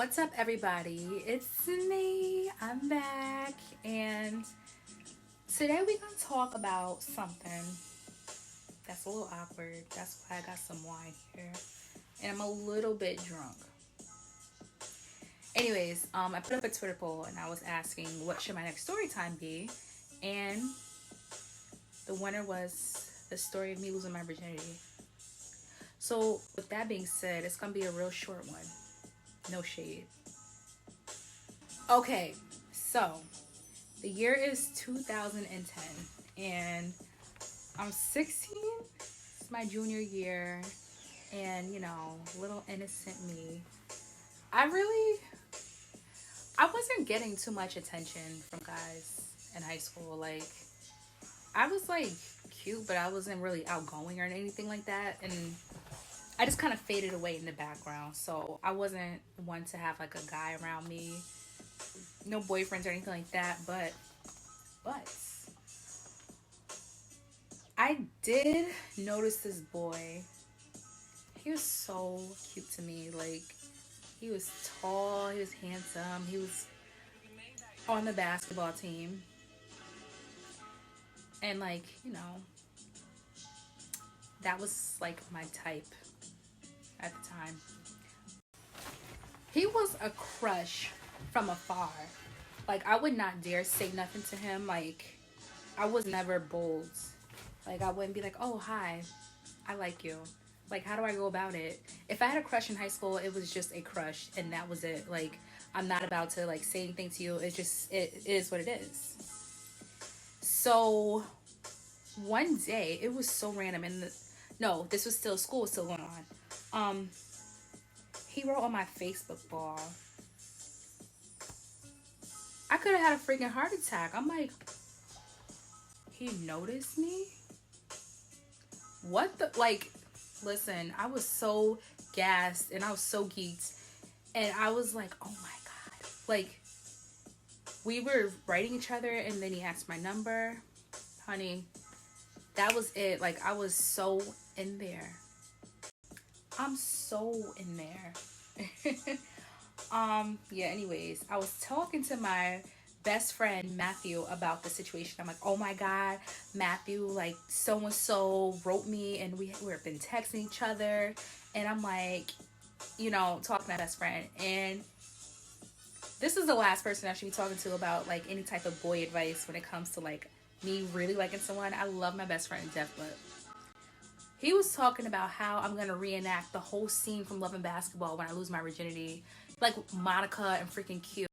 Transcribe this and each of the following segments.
What's up, everybody? It's me. I'm back, and today we're gonna talk about something that's a little awkward. That's why I got some wine here, and I'm a little bit drunk. Anyways, I put up a Twitter poll, and I was asking what should my next story time be, and the winner was the story of me losing my virginity. So, with that being said, it's gonna be a real short one. No shade. Okay, so the year is 2010, and I'm 16. It's my junior year, and little innocent me. I really, I wasn't getting too much attention from guys in high school. Like, I was like cute, but I wasn't really outgoing or anything like that, and I just kind of faded away in the background. So I wasn't one to have like a guy around me, no boyfriends or anything like that. But I did notice this boy. He was so cute to me. Like, he was tall, he was handsome, he was on the basketball team. And, like, that was like my type at the time. He was a crush from afar. Like, I would not dare say nothing to him. Like, I was never bold. Like, I wouldn't be like, oh, hi, I like you. Like, how do I go about it? If I had a crush in high school, it was just a crush, and that was it. Like, I'm not about to, like, say anything to you. It's just, it is what it is. So, one day, it was so random, and no, this was still, school was still going on. He wrote on my Facebook wall, I could have had a freaking heart attack. I'm like, he noticed me? What the, like, listen, I was so gassed and I was so geeked. And I was like, oh my God. Like, we were writing each other and then he asked my number. Honey, that was it. Like, I was so in there. I'm so in there. Yeah, anyways, I was talking to my best friend Matthew about the situation. I'm like, oh my God, Matthew, like so and so wrote me and we've been texting each other. And I'm like, talking to my best friend. And this is the last person I should be talking to about like any type of boy advice when it comes to like me really liking someone. I love my best friend Jeff, but he was talking about how I'm gonna reenact the whole scene from Love and Basketball when I lose my virginity, like Monica and freaking Q.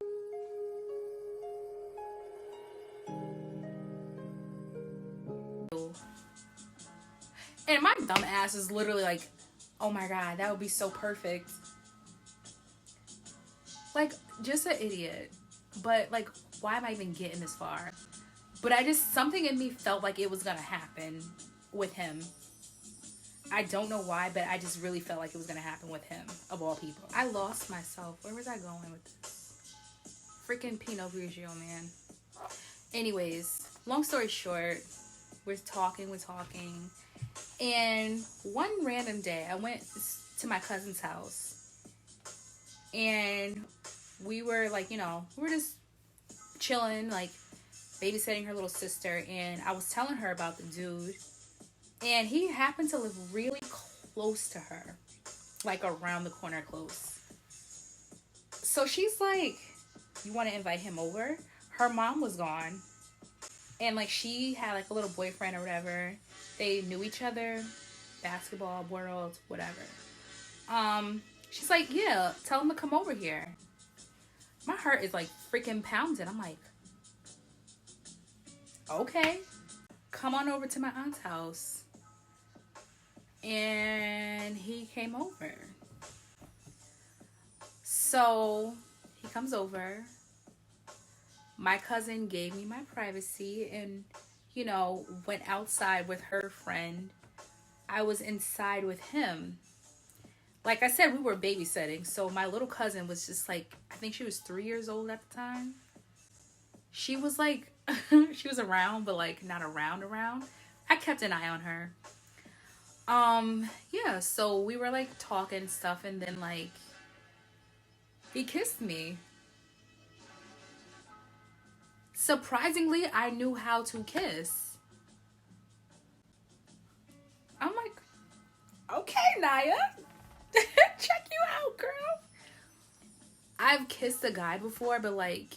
And my dumb ass is literally like, oh my God, that would be so perfect. Like, just an idiot. But like, why am I even getting this far? But something in me felt like it was gonna happen with him. I don't know why, but I just really felt like it was gonna happen with him, of all people. I lost myself. Where was I going with this? Freaking Pinot Grigio, man. Anyways, long story short, we're talking. And one random day, I went to my cousin's house. And we were like, we were just chilling, like babysitting her little sister. And I was telling her about the dude. And he happened to live really close to her, like around the corner close. So she's like, you want to invite him over? Her mom was gone. And like she had like a little boyfriend or whatever. They knew each other, basketball world, whatever. She's like, yeah, tell him to come over here. My heart is like freaking pounding. I'm like, okay, come on over to my aunt's house. And he came over. So he comes over. My cousin gave me my privacy and, went outside with her friend. I was inside with him. Like I said, we were babysitting. So my little cousin was just like, I think she was 3 years old at the time. She was like, she was around, but like not around. I kept an eye on her. Yeah, so we were like talking stuff and then like He kissed me. Surprisingly, I knew how to kiss. I'm like, okay, Naya. Check you out, girl. I've kissed a guy before, but like,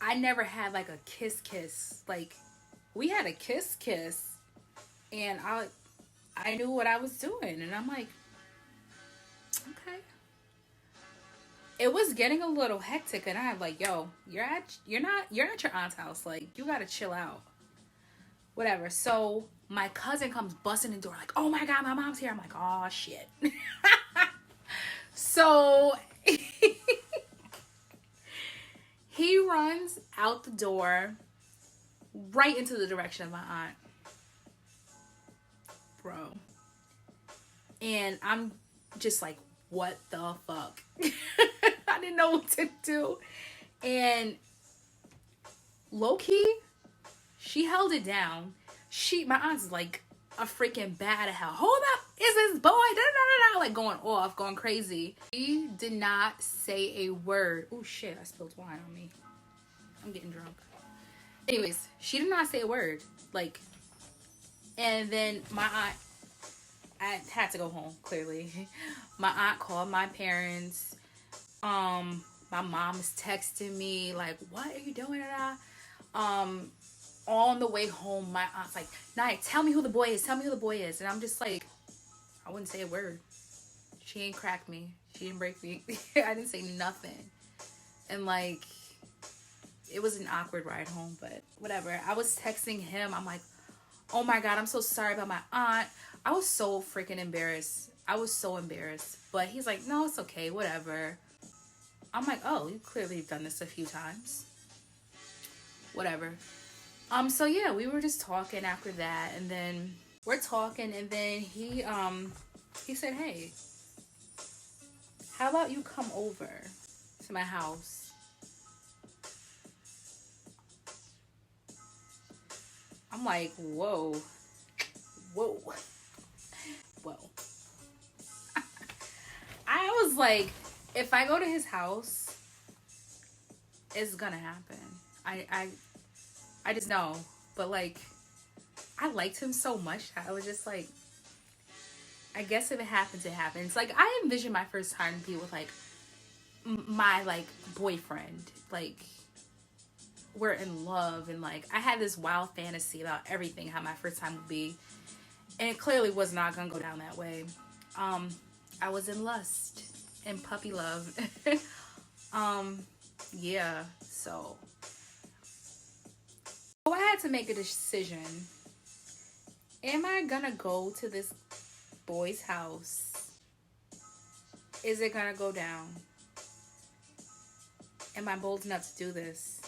I never had like a kiss. Like, we had a kiss, and I knew what I was doing, and I'm like, okay. It was getting a little hectic, and I'm like, yo, you're not your aunt's house. Like, you gotta chill out. Whatever. So my cousin comes busting in the door, like, oh my god, my mom's here. I'm like, oh shit. So he runs out the door right into the direction of my aunt. Bro. And I'm just like, what the fuck? I didn't know what to do. And low key, she held it down. My aunt's like a freaking bat of hell. Hold up, is this boy? Da, da, da, da, like going off, going crazy. She did not say a word. Oh shit, I spilled wine on me. I'm getting drunk. Anyways, she did not say a word. Like, and then my aunt, I had to go home, clearly. My aunt called my parents. My mom is texting me, like, what are you doing? On the way home, my aunt's like, Naya, tell me who the boy is. Tell me who the boy is. And I'm just like, I wouldn't say a word. She ain't cracked me. She didn't break me. I didn't say nothing. And like, it was an awkward ride home, but whatever. I was texting him. I'm like, oh my God, I'm so sorry about my aunt. I was so freaking embarrassed. I was so embarrassed. But he's like, no, it's okay, whatever. I'm like, oh, you clearly have done this a few times. Whatever. So yeah, we were just talking after that, and then we're talking, and then he said, hey, how about you come over to my house? I'm like, whoa. I was like, if I go to his house, it's gonna happen. I just know. But like, I liked him so much that I was just like, I guess if it happens, it happens. Like, I envisioned my first time to be with like my like boyfriend. Like, we're in love, and like I had this wild fantasy about everything, how my first time would be. And it clearly was not gonna go down that way. I was in lust and puppy love. Yeah, so I had to make a decision. Am I gonna go to this boy's house? Is it gonna go down? Am I bold enough to do this?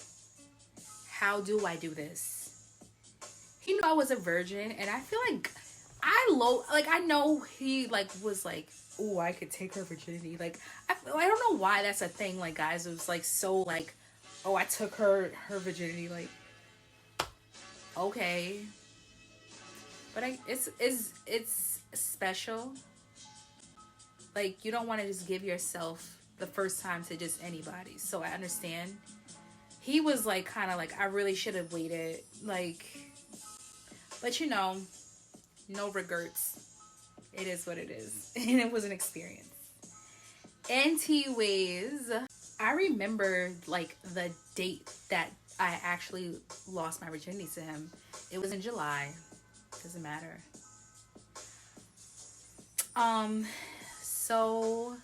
How do I do this? He knew I was a virgin, and I feel like I know he like was like, oh, I could take her virginity. Like, I don't know why that's a thing. Like, guys, it was like so like, oh, I took her virginity. Like, okay, but it's special. Like, you don't want to just give yourself the first time to just anybody. So I understand. He was like, kind of like, I really should have waited. Like, but you know, no regrets. It is what it is. And it was an experience. Anyways, I remember like the date that I actually lost my virginity to him. It was in July. Doesn't matter. So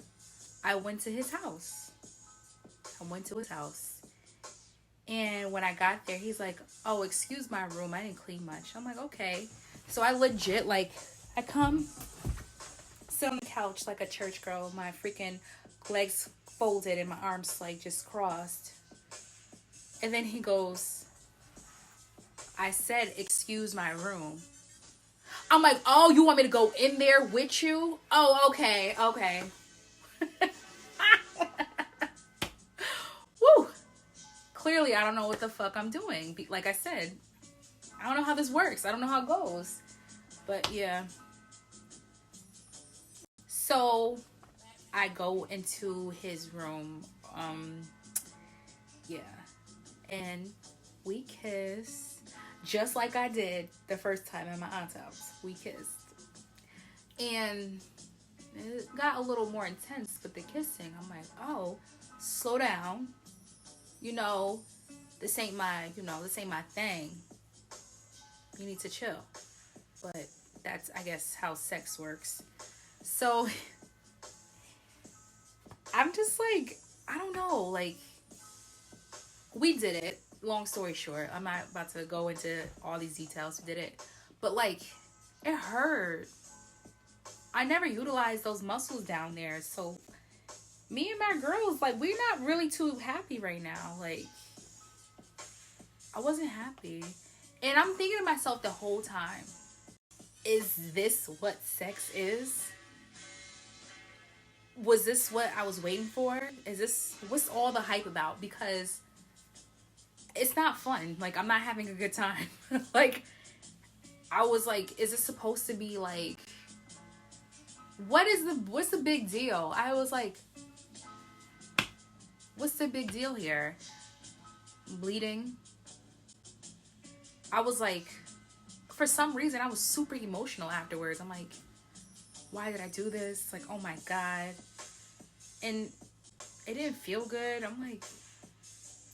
I went to his house. And when I got there, he's like, oh, excuse my room. I didn't clean much. I'm like, okay. So I legit, like, I come sit on the couch like a church girl, my freaking legs folded and my arms, like, just crossed. And then he goes, I said, excuse my room. I'm like, oh, you want me to go in there with you? Oh, okay. Woo! Clearly, I don't know what the fuck I'm doing. Like I said, I don't know how this works. I don't know how it goes. But yeah. So I go into his room. Yeah. And we kiss just like I did the first time at my aunt's house. We kissed. And it got a little more intense with the kissing. I'm like, oh, slow down. You know, this ain't my thing. You need to chill. But that's, I guess, how sex works. So I'm just like, I don't know, like, we did it. Long story short, I'm not about to go into all these details. We did it. But like, it hurt. I never utilized those muscles down there. So me and my girls, like, we're not really too happy right now. Like, I wasn't happy. And I'm thinking to myself the whole time, is this what sex is? Was this what I was waiting for? What's all the hype about? Because it's not fun. Like, I'm not having a good time. Like, I was like, is it supposed to be like, what's the big deal? I was like, what's the big deal here? Bleeding. I was like, for some reason, I was super emotional afterwards. I'm like, why did I do this? Like, oh my God. And it didn't feel good. I'm like,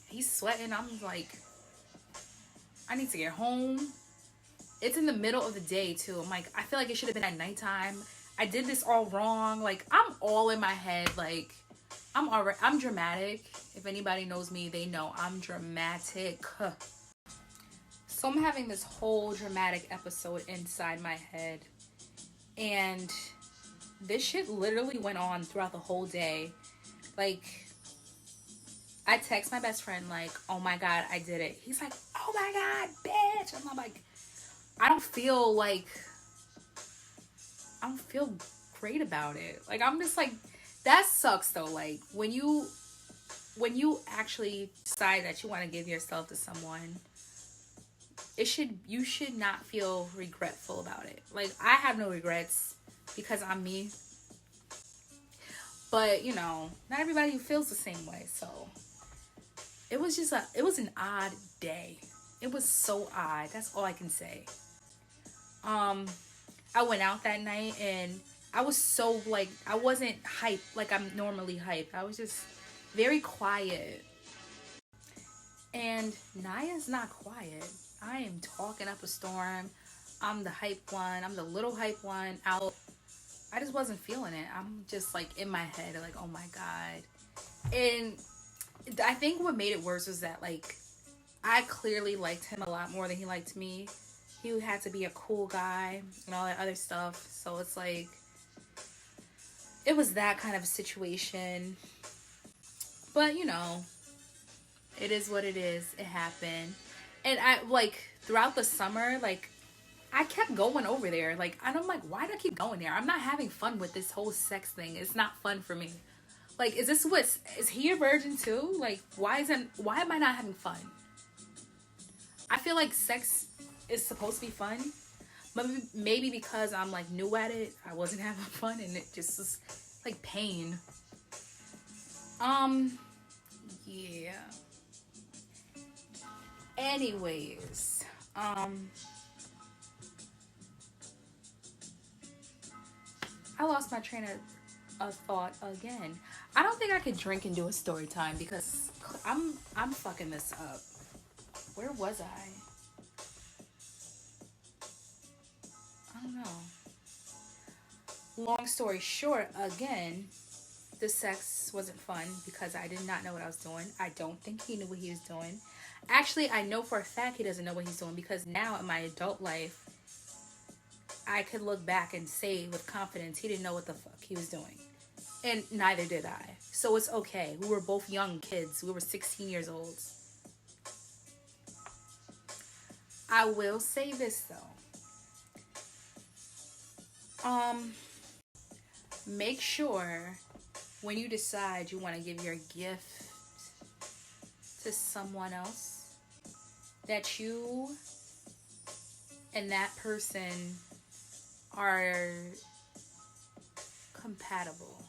he's sweating. I'm like, I need to get home. It's in the middle of the day too. I'm like, I feel like it should have been at nighttime. I did this all wrong. Like, I'm all in my head. Like, I'm dramatic. If anybody knows me, they know I'm dramatic. So I'm having this whole dramatic episode inside my head. And this shit literally went on throughout the whole day. Like, I text my best friend, like, oh my God, I did it. He's like, oh my God, bitch. I'm like, I don't feel great about it. Like, I'm just like, that sucks though. Like, when you actually decide that you want to give yourself to someone, you should not feel regretful about it. Like, I have no regrets because I'm me. But, you know, not everybody feels the same way. So it was an odd day. It was so odd. That's all I can say. I went out that night and I was so, like, I wasn't hyped like I'm normally hyped. I was just very quiet. And Naya's not quiet. I am talking up a storm. I'm the hype one. I'm the little hype one out. I just wasn't feeling it. I'm just like in my head, like, oh my God. And I think what made it worse was that, like, I clearly liked him a lot more than he liked me. He had to be a cool guy and all that other stuff. So it's like, it was that kind of a situation. But, you know, it is what it is. It happened. And I, like, throughout the summer, like, I kept going over there. Like, and I'm like, why do I keep going there? I'm not having fun with this whole sex thing. It's not fun for me. Like, is he a virgin too? Like, why am I not having fun? I feel like sex is supposed to be fun. But maybe because I'm, like, new at it, I wasn't having fun and it just was, like, pain. Yeah. Anyways, I lost my train of thought again. I don't think I could drink and do a story time because I'm fucking this up. Where was I? I don't know. Long story short, again, the sex wasn't fun because I did not know what I was doing. I don't think he knew what he was doing. Actually, I know for a fact he doesn't know what he's doing because now in my adult life, I could look back and say with confidence he didn't know what the fuck he was doing. And neither did I. So it's okay. We were both young kids. We were 16 years old. I will say this though. Make sure when you decide you want to give your gift to someone else that you and that person are compatible.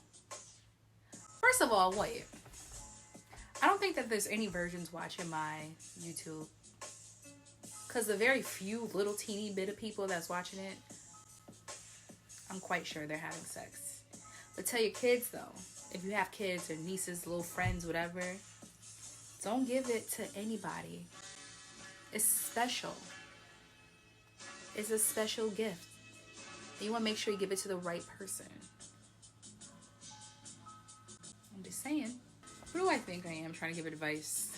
First of all, wait. I don't think that there's any virgins watching my YouTube. Because the very few little teeny bit of people that's watching it, I'm quite sure they're having sex. But tell your kids, though, if you have kids or nieces, little friends, whatever, don't give it to anybody. It's special. It's a special gift. You want to make sure you give it to the right person. I'm just saying. Who do I think I am trying to give advice?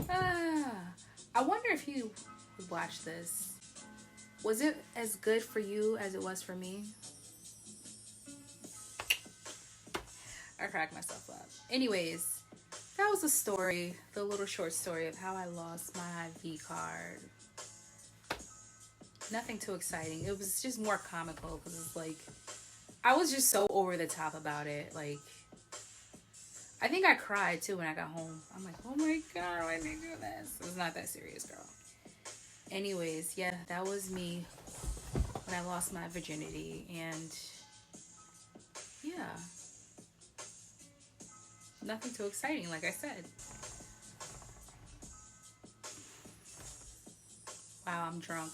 I wonder if you would watch this. Was it as good for you as it was for me? I cracked myself up. Anyways, that was a story, the little short story of how I lost my V card. Nothing too exciting. It was just more comical because it's like, I was just so over the top about it. Like, I think I cried too when I got home. I'm like, oh my God, why did I do this? It was not that serious, girl. Anyways, yeah, that was me when I lost my virginity. And yeah, nothing too exciting, like I said. Wow, I'm drunk.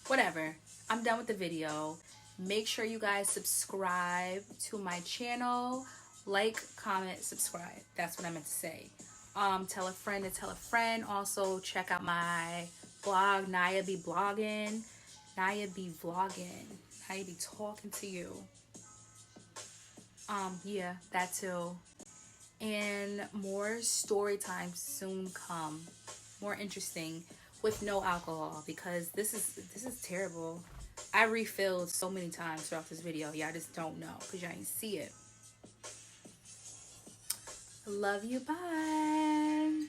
Whatever. I'm done with the video. Make sure you guys subscribe to my channel. Like, comment, subscribe. That's what I meant to say. Tell a friend to tell a friend. Also, check out my blog, Naya Be Blogging. Naya Be Vlogging. Naya Be Talking to you. Yeah, that too. And more story times soon come. More interesting with no alcohol, because this is terrible. I refilled so many times throughout this video. Y'all just don't know because y'all ain't see it. Love you. Bye.